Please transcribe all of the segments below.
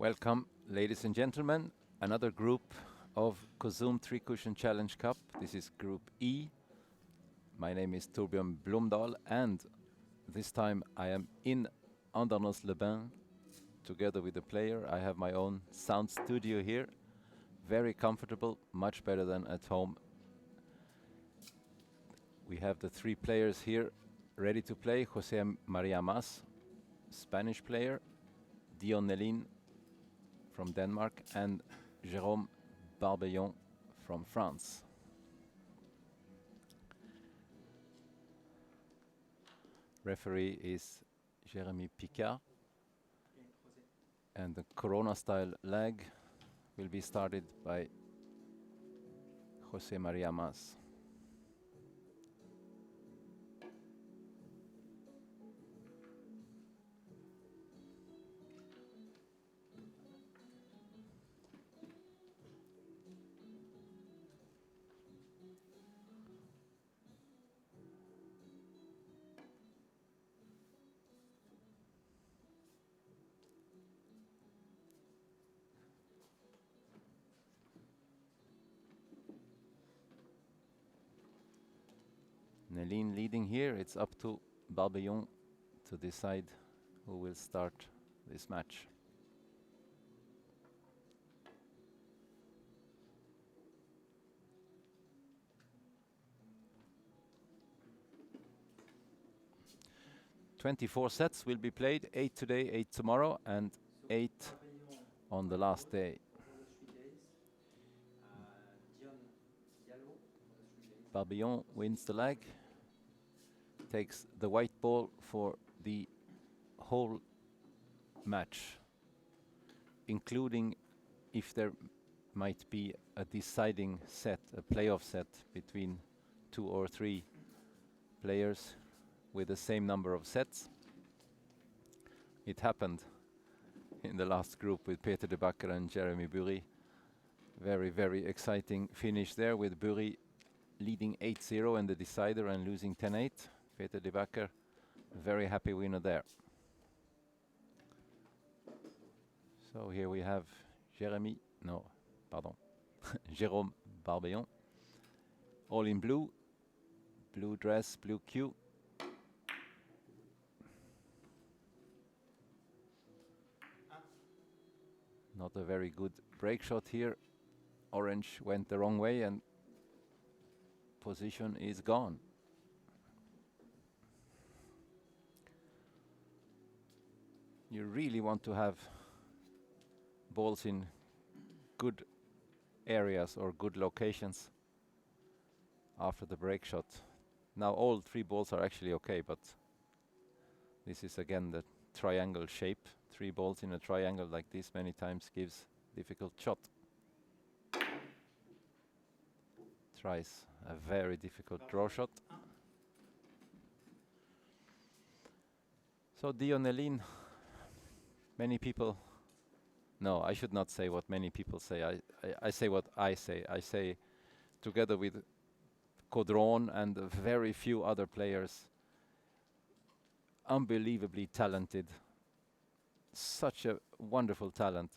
Welcome, ladies and gentlemen. Another group of Kozoom 3-Cushion Challenge Cup. This is Group E. My name is Torbjörn BLOMDAHL, and this time I am in Andernos-les-Bains together with the player. I have my own sound studio here. Very comfortable, much better than at home. We have the three players here ready to play. José María Mas, Spanish player. Dion Nelin from Denmark, and Jérome Barbeillon from France. Referee is Jérome Picard, and the Corona-style leg will be started by José María Mas. Nelin leading here. It's up to Barbeillon to decide who will start this match. "24 sets will be played, 8 today, 8 tomorrow, and 8 on the last day." Barbeillon wins the leg, takes the white ball for the whole match, including if there might be a deciding set, a playoff set between 2 or 3 players with the same number of sets. It happened in the last group with Peter de Backer and Jeremy Bury. Very, very exciting finish there with Bury leading 8-0 in the decider and losing 10-8. Peter de Backer, very happy winner there. So here we have Jérome Barbeillon, all in blue, blue dress, blue cue. Not a very good break shot here. Orange went the wrong way and position is gone. You really want to have balls in good areas or good locations after the break shot. Now all 3 balls are actually okay, but this is again the triangle shape. 3 balls in a triangle like this many times gives difficult shot. Tries a very difficult draw shot. So Dion Nelin, many people, no, I should not say what many people say. I say what I say. I say, together with Carom and very few other players, unbelievably talented, such a wonderful talent.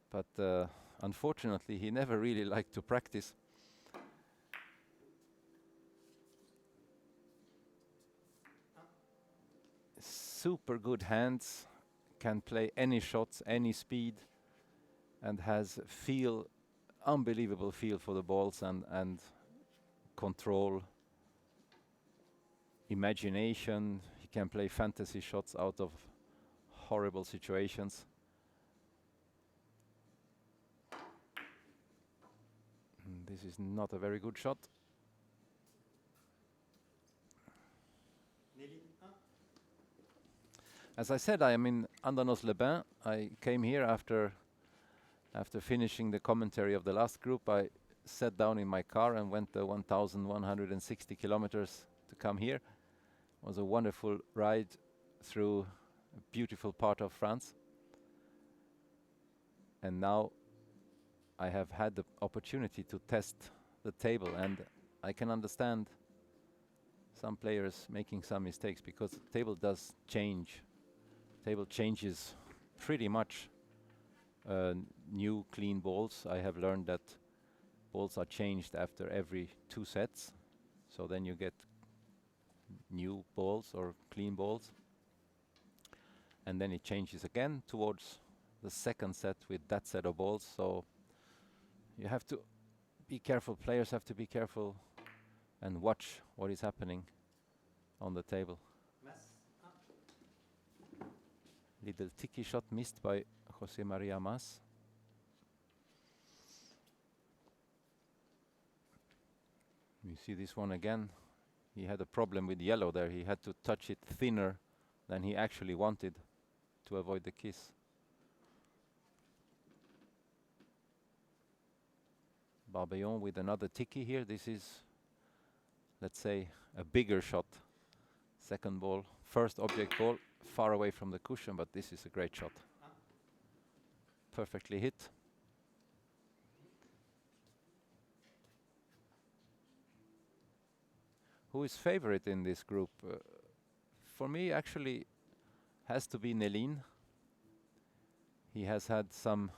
But unfortunately, he never really liked to practice. Super good hands, can play any shots, any speed, and has unbelievable feel for the balls and control, imagination. He can play fantasy shots out of horrible situations. This is not a very good shot. As I said, I am in Andernos-les-Bains. I came here after finishing the commentary of the last group. I sat down in my car and went the 1,160 kilometers to come here. It was a wonderful ride through a beautiful part of France. And now I have had the opportunity to test the table, and I can understand some players making some mistakes because the table does change. Table changes pretty much new clean balls. I have learned that balls are changed after every 2 sets, so then you get new balls or clean balls, and then it changes again towards the second set with that set of balls. So you have to be careful, players have to be careful and watch what is happening on the table. Little tiki shot missed by Jose Maria Mas. You see this one again. He had a problem with yellow there. He had to touch it thinner than he actually wanted to avoid the kiss. Barbeillon with another tiki here. This is, let's say, a bigger shot. Second ball, first object ball, far away from the cushion, but this is a great shot. Perfectly hit. Who is favorite in this group? For me, actually, has to be Nelin. He has had some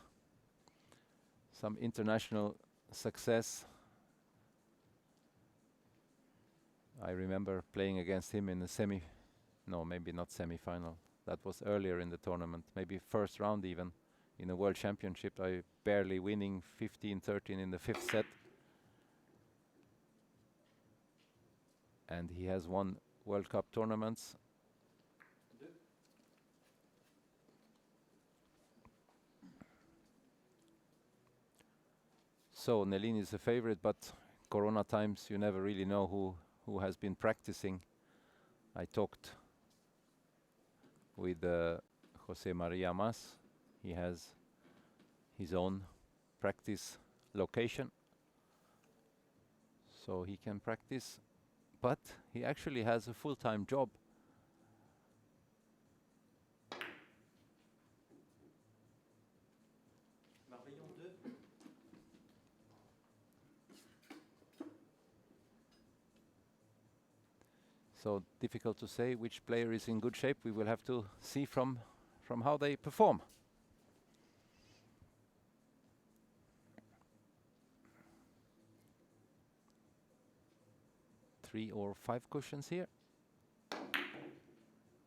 international success. I remember playing against him in the maybe not semi-final. That was earlier in the tournament, maybe first round even, in a World Championship. I barely winning 15-13 in the 5th set. And he has won World Cup tournaments. So Nelin is a favorite, but Corona times, you never really know who has been practicing. I talked with Jose Maria Mas. He has his own practice location, so he can practice, but he actually has a full-time job. So difficult to say which player is in good shape. We will have to see from how they perform. 3 or 5 cushions here.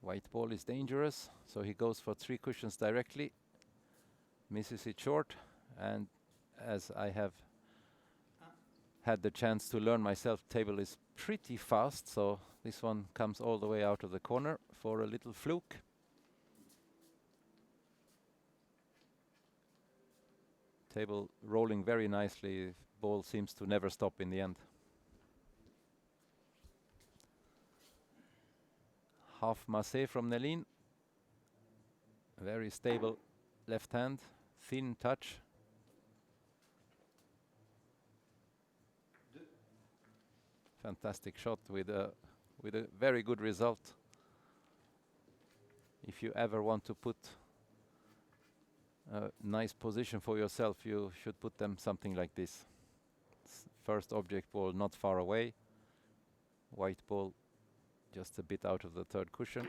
White ball is dangerous, so he goes for 3 cushions directly. Misses it short, and as I have had the chance to learn myself, table is pretty fast, so this one comes all the way out of the corner for a little fluke. Table rolling very nicely. Ball seems to never stop in the end. Half massé from Nelin. Very stable left hand, thin touch. Fantastic shot with a very good result. If you ever want to put a nice position for yourself, you should put them something like this. First object ball not far away. White ball just a bit out of the 3rd cushion.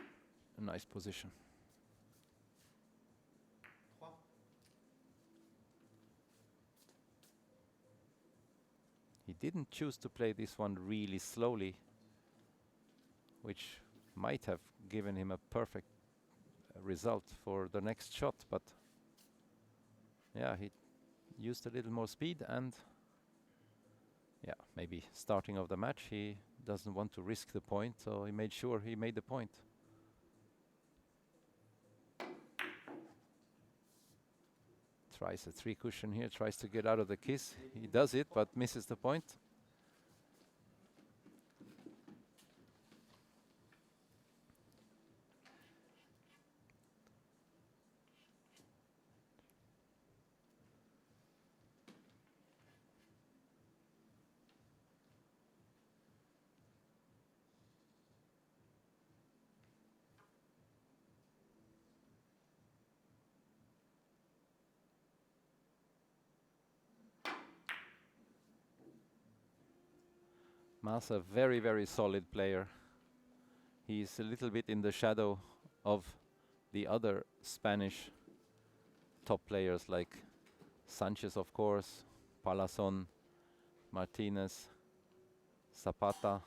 A nice position. He didn't choose to play this one really slowly, which might have given him a perfect result for the next shot, but yeah, he used a little more speed, and yeah, maybe starting of the match he doesn't want to risk the point, so he made sure he made the point. Tries a 3 cushion here, tries to get out of the kiss. He does it, but misses the point. Mas, a very, very solid player. He's a little bit in the shadow of the other Spanish top players like Sanchez, of course, Palazon, Martinez, Zapata,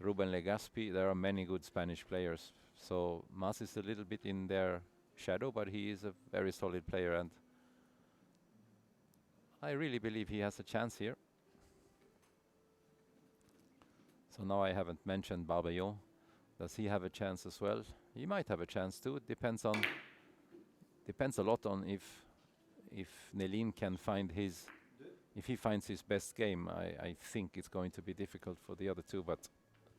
Ruben Legaspi. There are many good Spanish players. So Mas is a little bit in their shadow, but he is a very solid player, and I really believe he has a chance here. So now I haven't mentioned Barbeillon. Does he have a chance as well? He might have a chance too. It depends a lot on if Nelin can find his, if he finds his best game. I think it's going to be difficult for the other two, but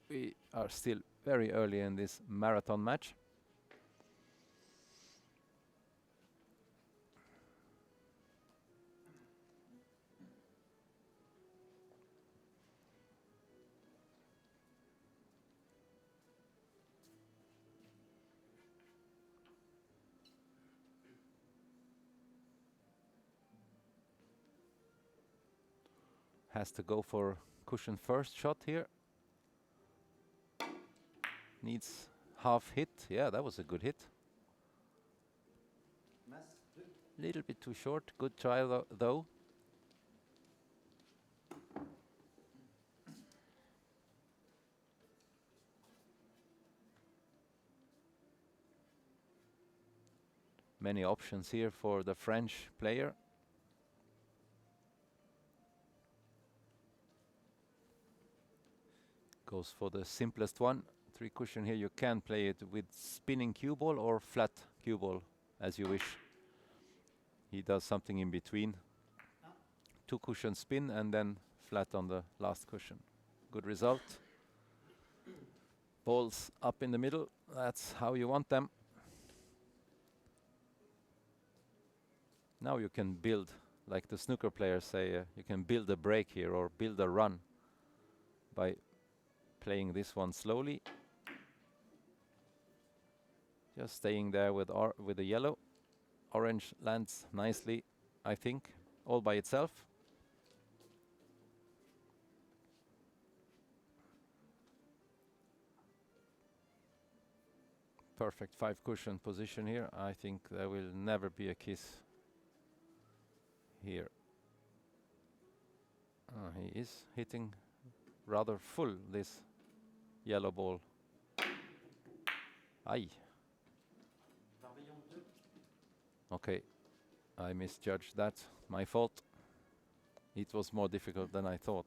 we are still very early in this marathon match. Has to go for cushion first shot here. Needs half hit. Yeah, that was a good hit. Little bit too short. Good try though. Many options here for the French player. Goes for the simplest one. 3 cushion here. You can play it with spinning cue ball or flat cue ball, as you wish. He does something in between. 2 cushion spin and then flat on the last cushion. Good result. Balls up in the middle. That's how you want them. Now you can build, like the snooker players say, you can build a break here or build a run by playing this one slowly. Just staying there with the yellow. Orange lands nicely, I think, all by itself. Perfect 5 cushion position here. I think there will never be a kiss here. He is hitting rather full, this yellow ball. Aye. Okay, I misjudged that. My fault. It was more difficult than I thought.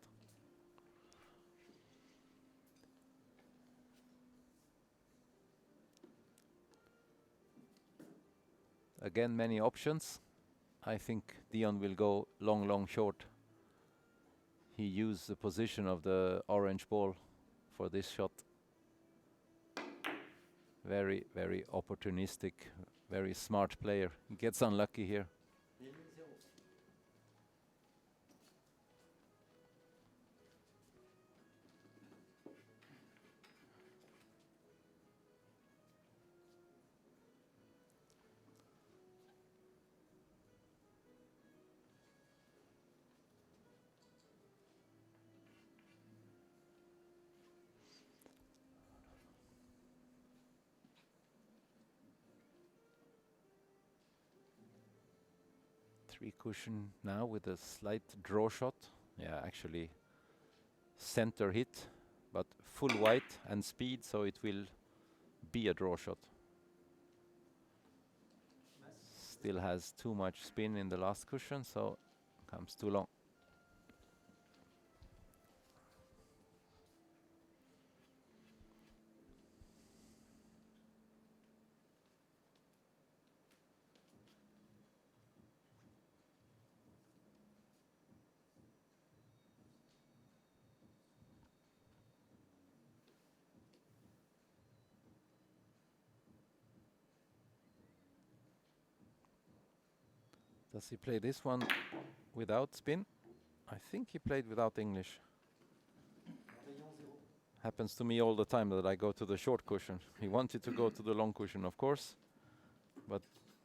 Again, many options. I think Dion will go long, long, short. He used the position of the orange ball for this shot. Very, very opportunistic, very smart player. He gets unlucky here. Three cushion now with a slight draw shot. Yeah, actually center hit, but full white and speed, so it will be a draw shot. Still has too much spin in the last cushion, so comes too long. Does he play this one without spin? I think he played without English. Happens to me all the time that I go to the short cushion. He wanted to go to the long cushion, of course, but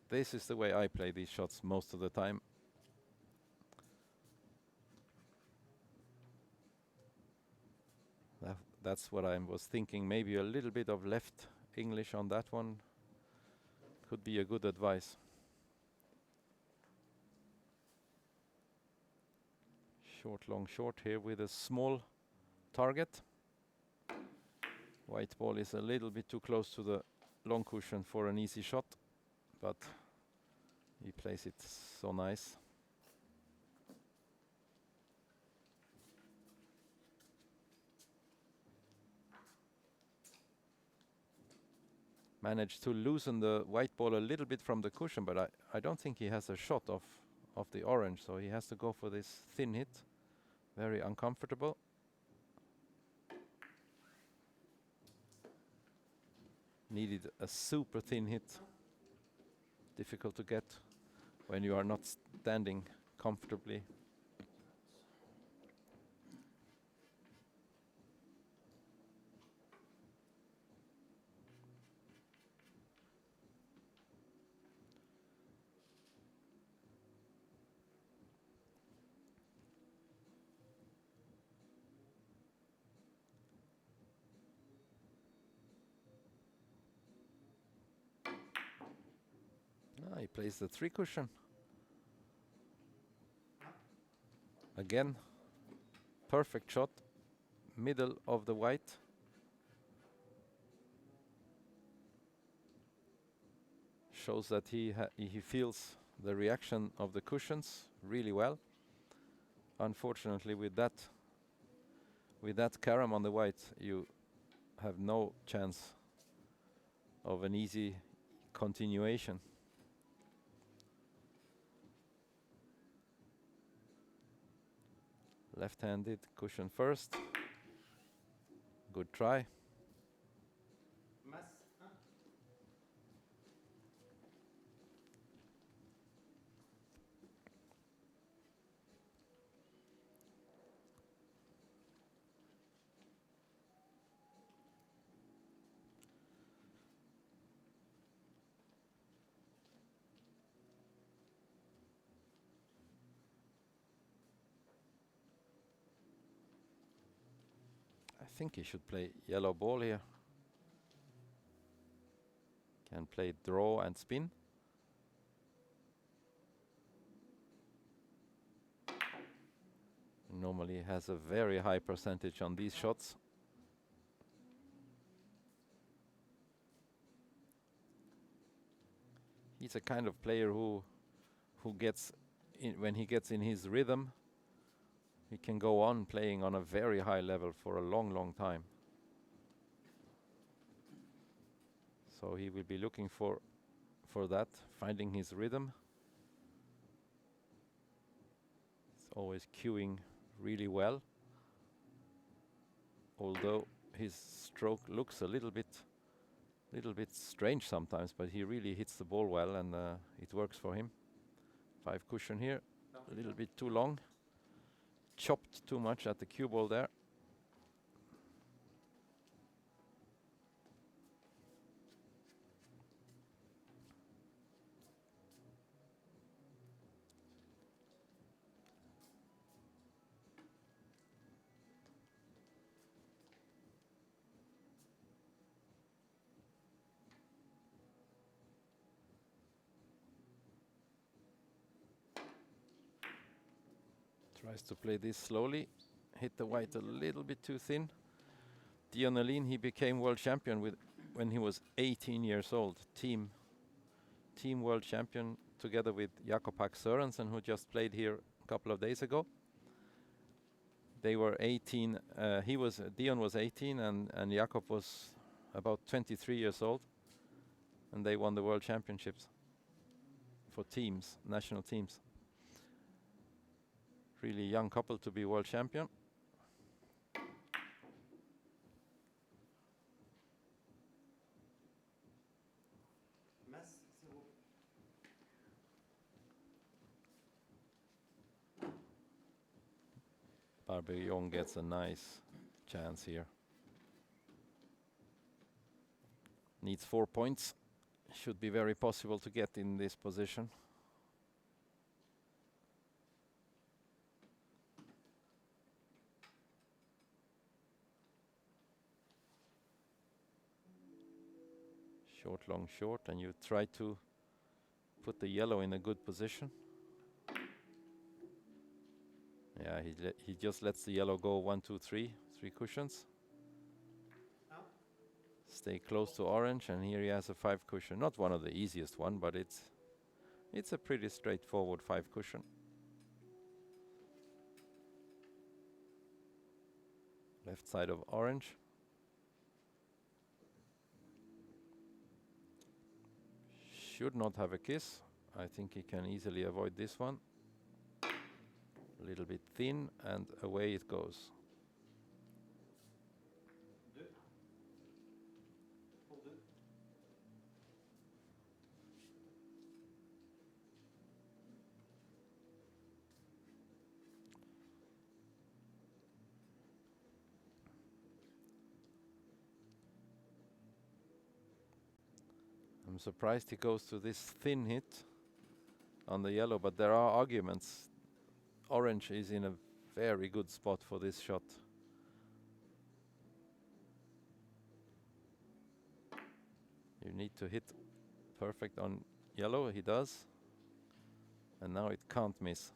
this is the way I play these shots most of the time. That's what I was thinking. Maybe a little bit of left English on that one could be a good advice. Short, long, short here with a small target. White ball is a little bit too close to the long cushion for an easy shot, but he plays it so nice. Managed to loosen the white ball a little bit from the cushion, but I don't think he has a shot of the orange, so he has to go for this thin hit. Very uncomfortable. Needed a super thin hit. Difficult to get when you are not standing comfortably. He plays the 3 cushion. Again, perfect shot, middle of the white. Shows that he feels the reaction of the cushions really well. Unfortunately, with that carom on the white, you have no chance of an easy continuation. Left-handed cushion first. Good try. I think he should play yellow ball here. Can play draw and spin. Normally has a very high percentage on these shots. He's a kind of player who gets in when he gets in his rhythm. He can go on playing on a very high level for a long time. So he will be looking for that, finding his rhythm. He's always cueing really well. Although his stroke looks a little bit strange sometimes, but he really hits the ball well, and it works for him. 5 cushion here, a little bit too long. Chopped too much at the cue ball there. Tries to play this slowly. Hit the white a little bit too thin. Dion, Nelin, he became world champion when he was 18 years old. Team world champion together with Jakob Sørensen, who just played here a couple of days ago. They were 18. Dion was 18, and Jakob was about 23 years old, and they won the world championships for teams, national teams. Really young couple to be world champion. Barbeillon gets a nice chance here. Needs 4 points. Should be very possible to get in this position. Short, long, short, and you try to put the yellow in a good position. Yeah, he just lets the yellow go 1, 2, 3, 3 cushions. Stay close to orange, and here he has a 5 cushion. Not one of the easiest one, but it's a pretty straightforward 5 cushion. Left side of orange. Should not have a kiss. I think he can easily avoid this one. A little bit thin, and away it goes. I'm surprised he goes to this thin hit on the yellow, but there are arguments. Orange is in a very good spot for this shot. You need to hit perfect on yellow. He does. And now it can't miss.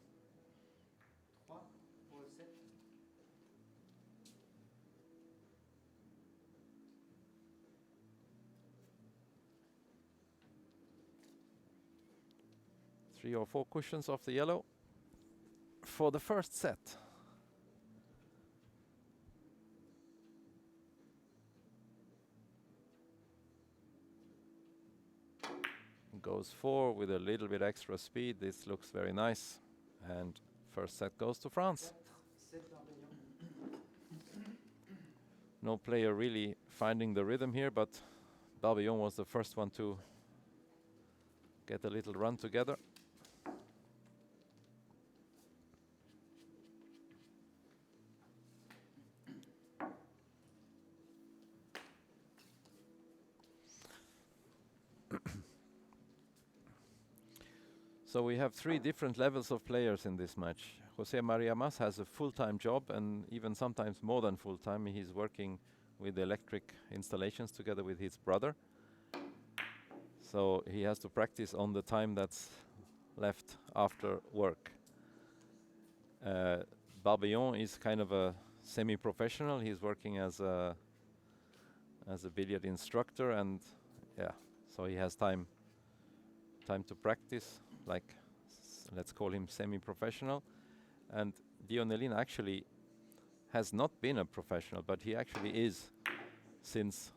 Three or four cushions off the yellow for the first set. Goes 4 with a little bit extra speed. This looks very nice. And first set goes to France. No player really finding the rhythm here, but Barbeillon was the first one to get a little run together. So we have 3 different levels of players in this match. José María Mas has a full-time job, and even sometimes more than full-time. He's working with electric installations together with his brother. So he has to practice on the time that's left after work. Barbeillon is kind of a semi-professional. He's working as a billiard instructor, and yeah, so he has time to practice, like let's call him semi-professional. And Dion Nelin actually has not been a professional, but he actually is since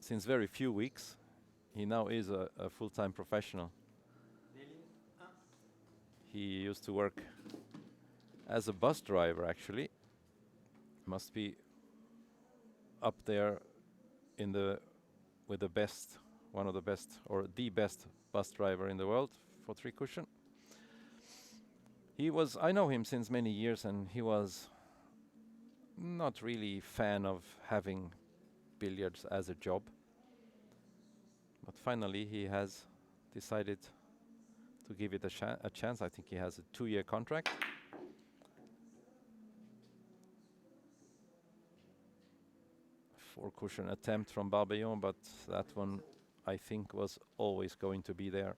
very few weeks. He now is a full-time professional. He used to work as a bus driver, actually. Must be up there in with the best, one of the best, or the best bus driver in the world for 3 cushion. I know him since many years, and he was not really fan of having billiards as a job. But finally he has decided to give it a chance. I think he has a 2-year contract. Four cushion attempt from Barbeillon, but that one I think was always going to be there.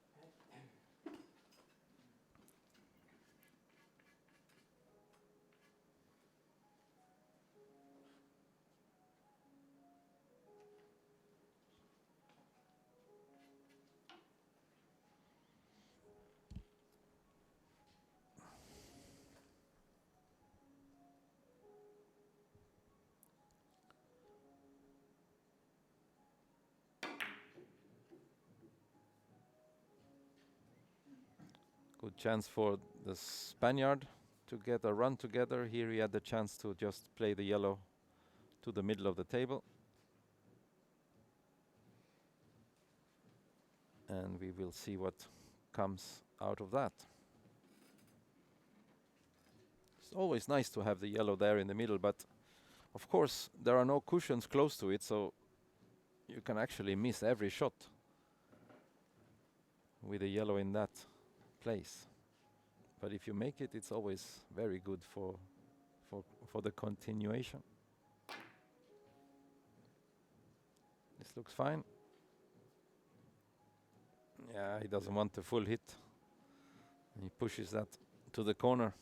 Good chance for the Spaniard to get a run together. Here he had the chance to just play the yellow to the middle of the table. And we will see what comes out of that. It's always nice to have the yellow there in the middle, but of course there are no cushions close to it, so you can actually miss every shot with the yellow in that place. But if you make it, it's always very good for the continuation. This looks fine. Yeah, he doesn't want the full hit. He pushes that to the corner.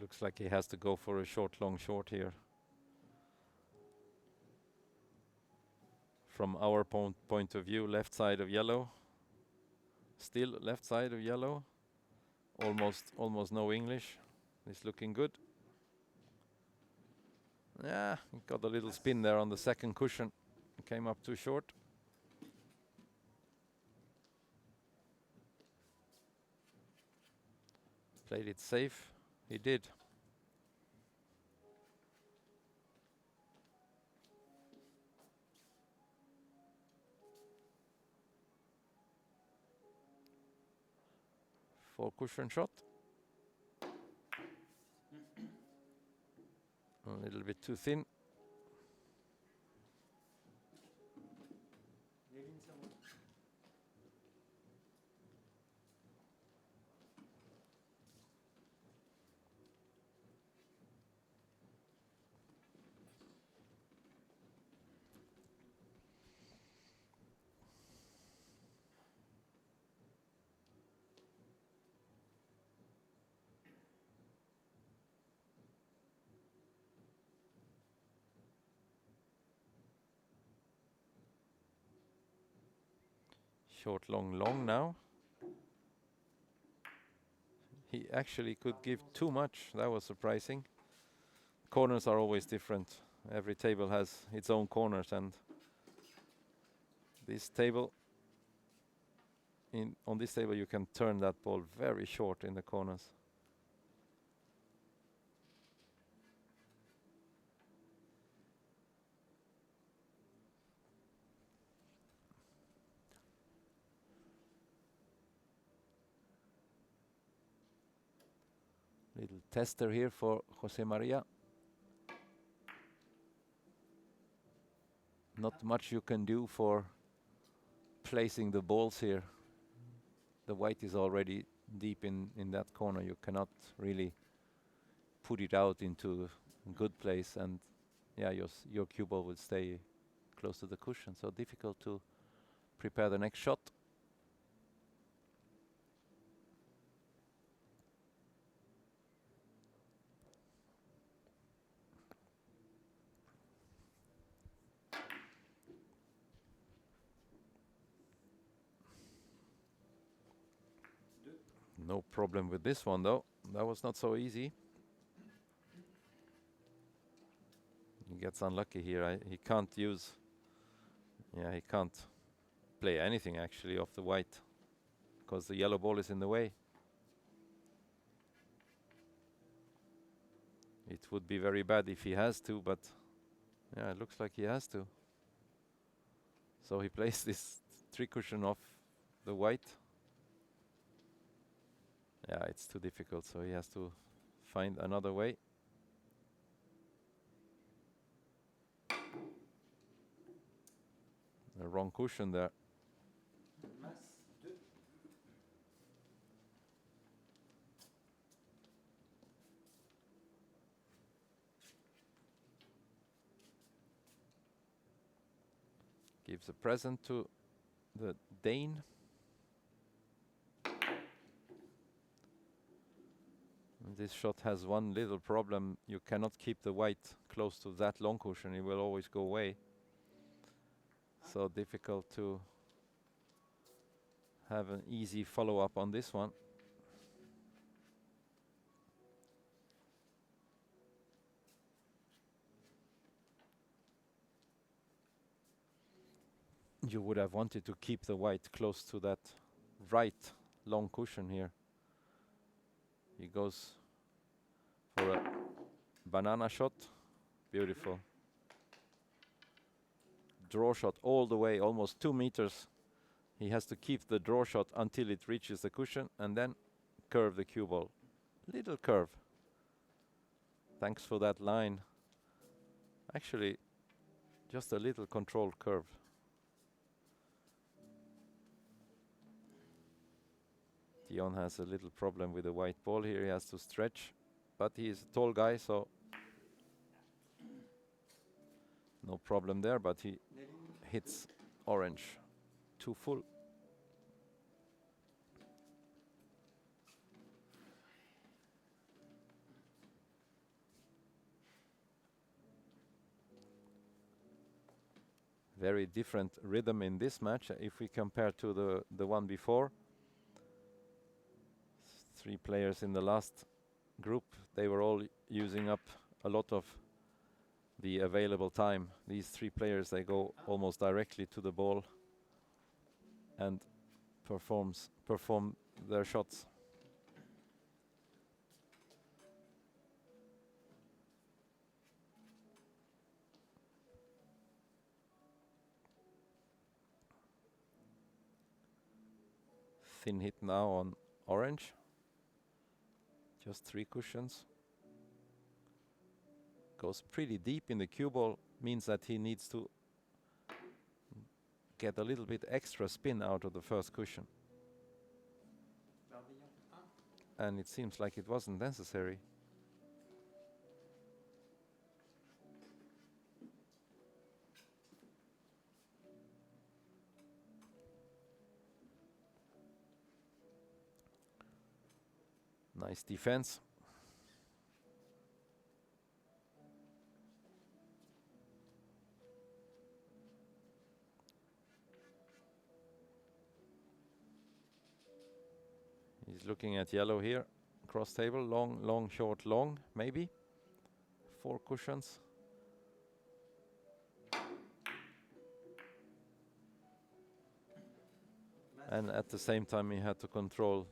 Looks like he has to go for a short, long short here. From our point of view, left side of yellow. Still left side of yellow. Almost no English. It's looking good. Yeah, got a little spin there on the second cushion. Came up too short. Played it safe. He did. Four cushion shot. A little bit too thin. Short, long, long now. He actually could give too much. That was surprising. Corners are always different. Every table has its own corners, and this table, on this table you can turn that ball very short in the corners. Little tester here for Jose Maria. Not much you can do for placing the balls here. The white is already deep in that corner. You cannot really put it out into a good place, and yeah, your cue ball will stay close to the cushion. So difficult to prepare the next shot. No problem with this one though. That was not so easy. He gets unlucky here. He can't use. Yeah, he can't play anything actually off the white because the yellow ball is in the way. It would be very bad if he has to, but yeah, it looks like he has to. So he plays this three cushion off the white. Yeah, it's too difficult, so he has to find another way. The wrong cushion there. Gives a present to the Dane. And this shot has one little problem. You cannot keep the white close to that long cushion. It will always go away. So difficult to have an easy follow-up on this one. You would have wanted to keep the white close to that right long cushion here. He goes for a banana shot. Beautiful. Draw shot all the way, almost 2 meters. He has to keep the draw shot until it reaches the cushion and then curve the cue ball. Little curve. Thanks for that line. Actually, just a little controlled curve. Dion has a little problem with the white ball here. He has to stretch, but he is a tall guy, so no problem there, but he hits orange too full. Very different rhythm in this match if we compare to the one before. 3 players in the last group, they were all using up a lot of the available time. These 3 players, they go almost directly to the ball and perform their shots. Thin hit now on orange. Just 3 cushions. Goes pretty deep in the cue ball, means that he needs to get a little bit extra spin out of the first cushion. And it seems like it wasn't necessary. Nice defense. He's looking at yellow here. Cross table, long, long, short, long, maybe. 4 cushions. And at the same time, he had to control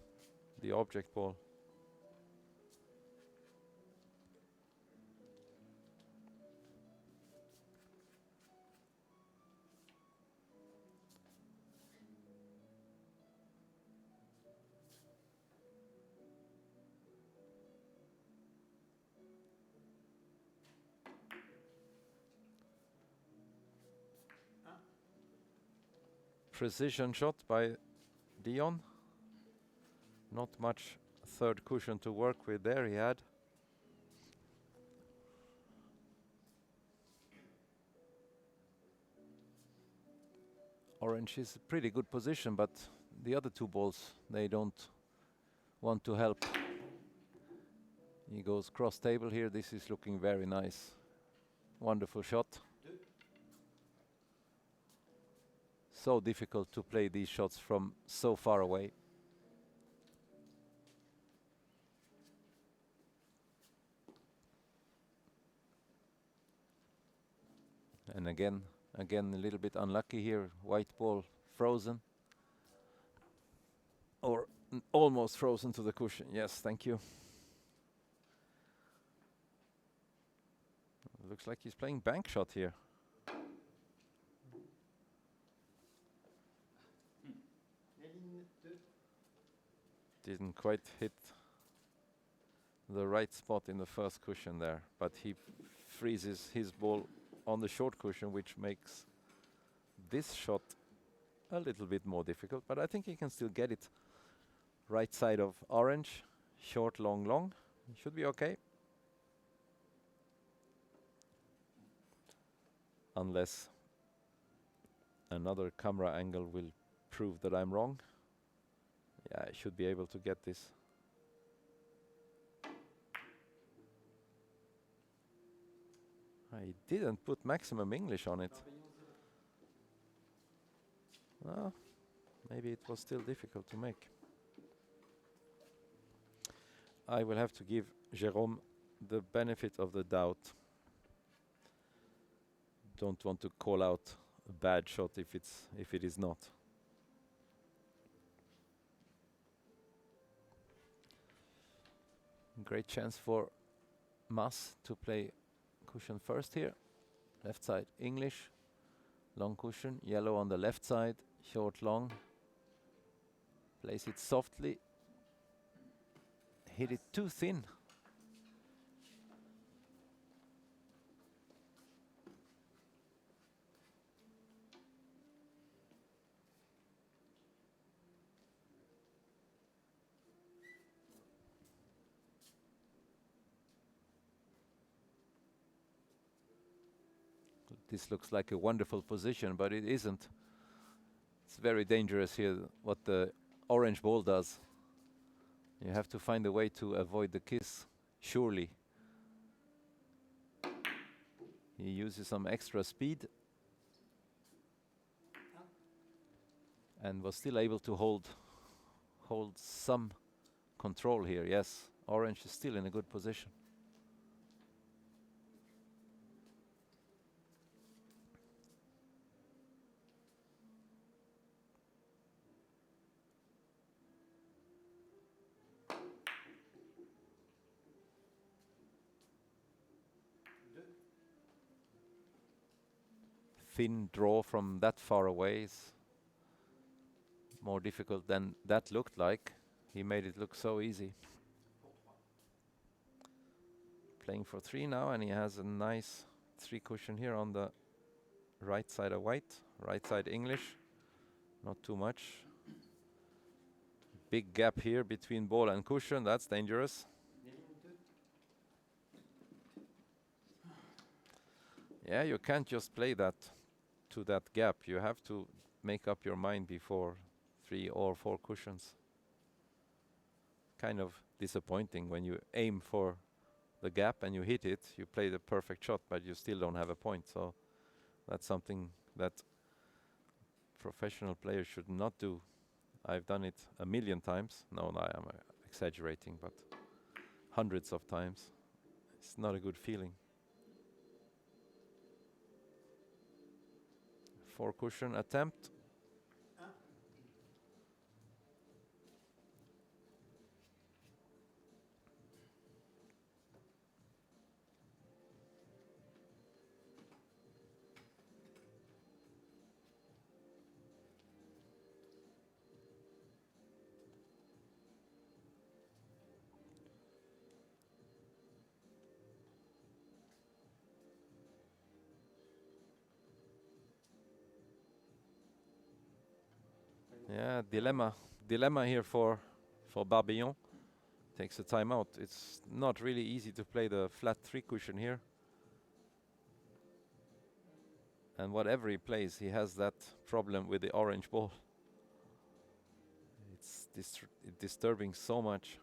the object ball. Precision shot by Dion. Not much third cushion to work with there he had. Orange is a pretty good position, but the other 2 balls, they don't want to help. He goes cross table here. This is looking very nice. Wonderful shot. So difficult to play these shots from so far away. And again a little bit unlucky here. White ball frozen. Or almost frozen to the cushion. Yes, thank you. Looks like he's playing bank shot here. Didn't quite hit the right spot in the first cushion there, but he freezes his ball on the short cushion, which makes this shot a little bit more difficult, but I think he can still get it. Right side of orange, short, long, long. Should be okay. Unless another camera angle will prove that I'm wrong. Yeah, I should be able to get this. I didn't put maximum English on it. Well, maybe it was still difficult to make. I will have to give Jérome the benefit of the doubt. Don't want to call out a bad shot if it is not. Great chance for Mas to play cushion first here. Left side English, long cushion, yellow on the left side, short long. Plays it softly. Hit it too thin. This looks like a wonderful position, but it isn't. It's very dangerous here what the orange ball does. You have to find a way to avoid the kiss, surely. He uses some extra speed. and was still able to hold some control here. Yes, orange is still in a good position. Thin draw from that far away is more difficult than that looked like. He made it look so easy. Playing for 3 now, and he has a nice 3 cushion here on the right side of white, right side English. Not too much. Big gap here between ball and cushion. That's dangerous. Yeah, you can't just play that to that gap. You have to make up your mind before 3 or 4 cushions. Kind of disappointing when you aim for the gap and you hit it. You play the perfect shot, but you still don't have a point. So that's something that professional players should not do. I've done it a million times. No, I'm exaggerating, but hundreds of times. It's not a good feeling. 4 cushion attempt. Yeah, dilemma here for Barbeillon. Takes a timeout. It's not really easy to play the flat 3 cushion here. And whatever he plays, he has that problem with the orange ball. It's disturbing so much.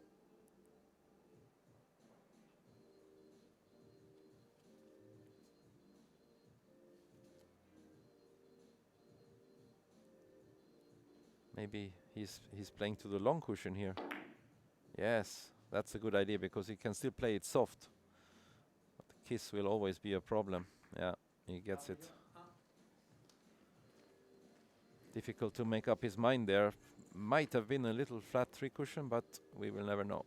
Maybe he's playing to the long cushion here. Yes, that's a good idea because he can still play it soft. But the kiss will always be a problem. Yeah, he gets it. Difficult to make up his mind there. Might have been a little flat 3 cushion, but we will never know.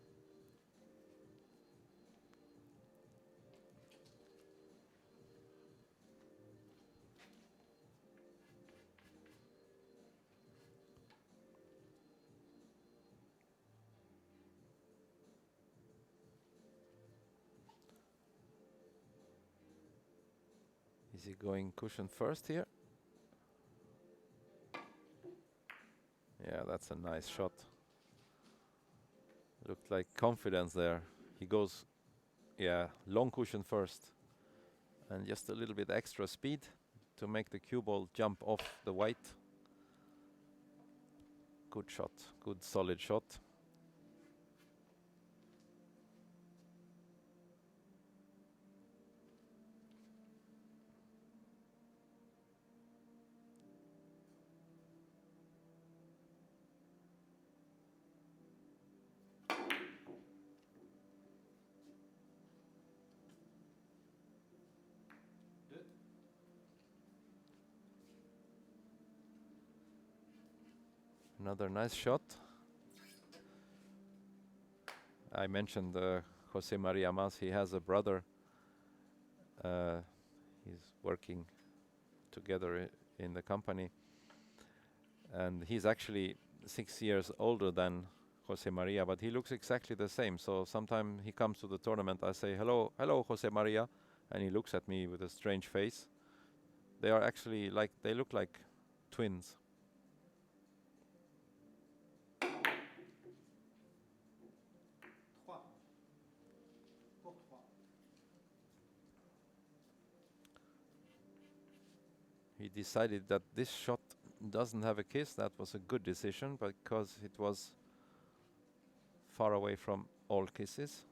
Is he going cushion first here? Yeah, that's a nice shot. Looked like confidence there. He goes, yeah, long cushion first. And just a little bit extra speed to make the cue ball jump off the white. Good shot, good solid shot. Another nice shot. I mentioned Jose Maria Mas. He has a brother. He's working together in the company. And he's actually 6 years older than Jose Maria, but he looks exactly the same. So sometime he comes to the tournament, I say, hello, Jose Maria. And he looks at me with a strange face. They are actually like, they look like twins. He decided that this shot doesn't have a kiss. That was a good decision because it was far away from all kisses.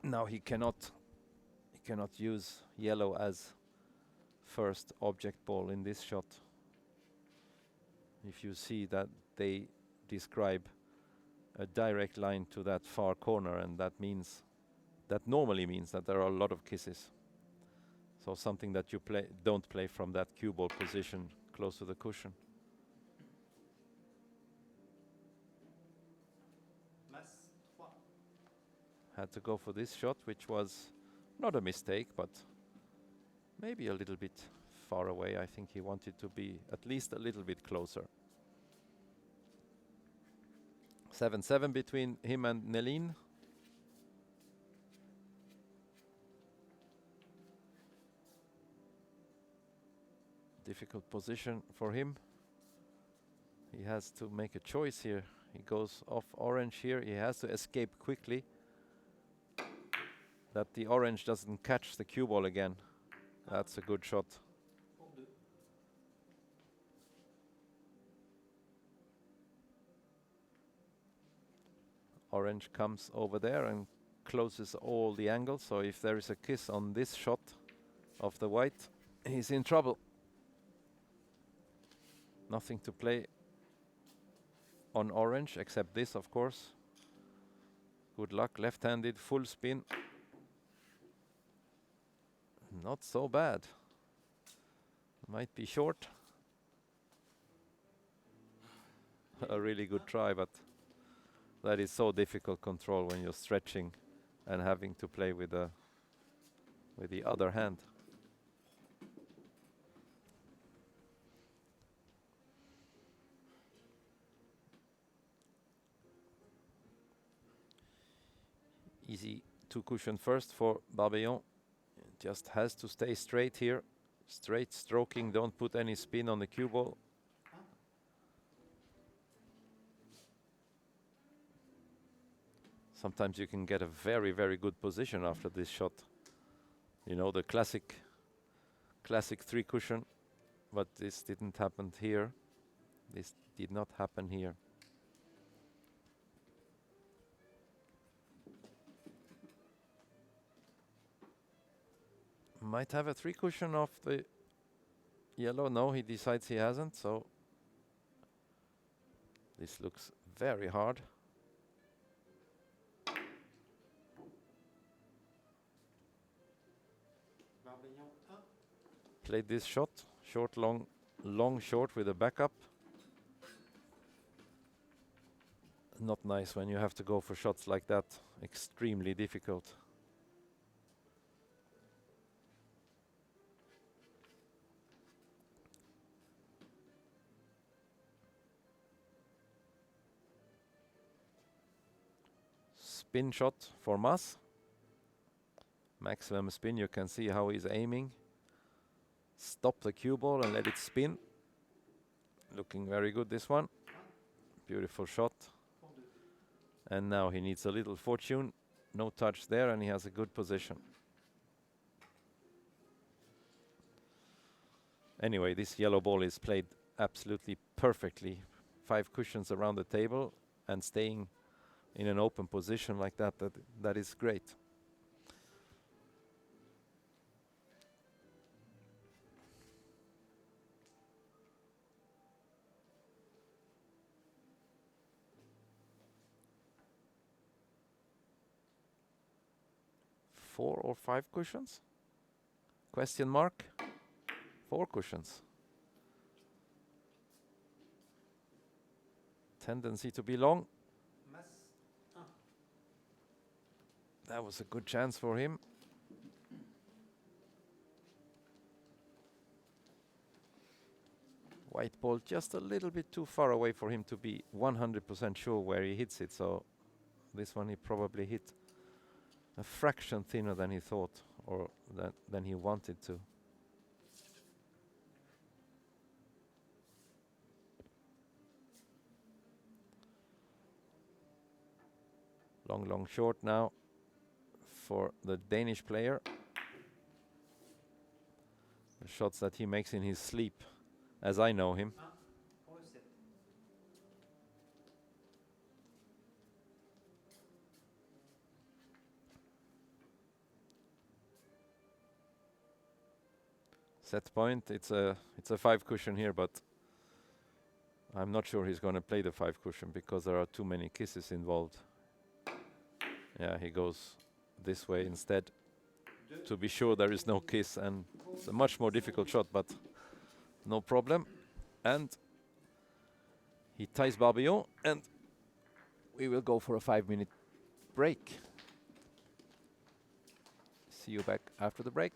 Now he cannot use yellow as first object ball in this shot. If you see that they describe a direct line to that far corner, and that normally means that there are a lot of kisses. So something that you don't play from that cue ball position close to the cushion. Had to go for this shot, which was not a mistake, but maybe a little bit far away. I think he wanted to be at least a little bit closer. 7-7 between him and Nelin. Difficult position for him. He has to make a choice here. He goes off orange here. He has to escape quickly, that the orange doesn't catch the cue ball again. That's a good shot. Orange comes over there and closes all the angles. So if there is a kiss on this shot of the white, he's in trouble. Nothing to play on orange except this, of course. Good luck, left-handed, full spin. Not so bad. Might be short. A really good try, but that is so difficult control when you're stretching and having to play with the other hand. Easy two cushion first for Barbeillon. Just has to stay straight here. Straight stroking, don't put any spin on the cue ball. Sometimes you can get a very, very good position after this shot. You know, the classic three cushion, but this didn't happen here. This did not happen here. Might have a three cushion off the yellow. No, he decides he hasn't, so this looks very hard. Played this shot, short, long, long, short with a backup. Not nice when you have to go for shots like that. Extremely difficult. Spin shot for Mas. Maximum spin, you can see how he's aiming. Stop the cue ball and let it spin. Looking very good, this one. Beautiful shot. And now he needs a little fortune. No touch there, and he has a good position. Anyway, this yellow ball is played absolutely perfectly. 5 cushions around the table and staying in an open position like that, that is great. Four or 5 cushions? Question mark? 4 cushions. Tendency to be long. That was a good chance for him. White ball just a little bit too far away for him to be 100% sure where he hits it. So this one he probably hit a fraction thinner than he thought, or than he wanted to. Long, long, short now for the Danish player. The shots that he makes in his sleep, as I know him. Set point. It's a 5 cushion here, but I'm not sure he's going to play the 5 cushion because there are too many kisses involved. Yeah, he goes this way instead to be sure there is no kiss, and it's a much more difficult shot, but no problem. And he ties Barbeillon, and we will go for a 5-minute break. See you back after the break.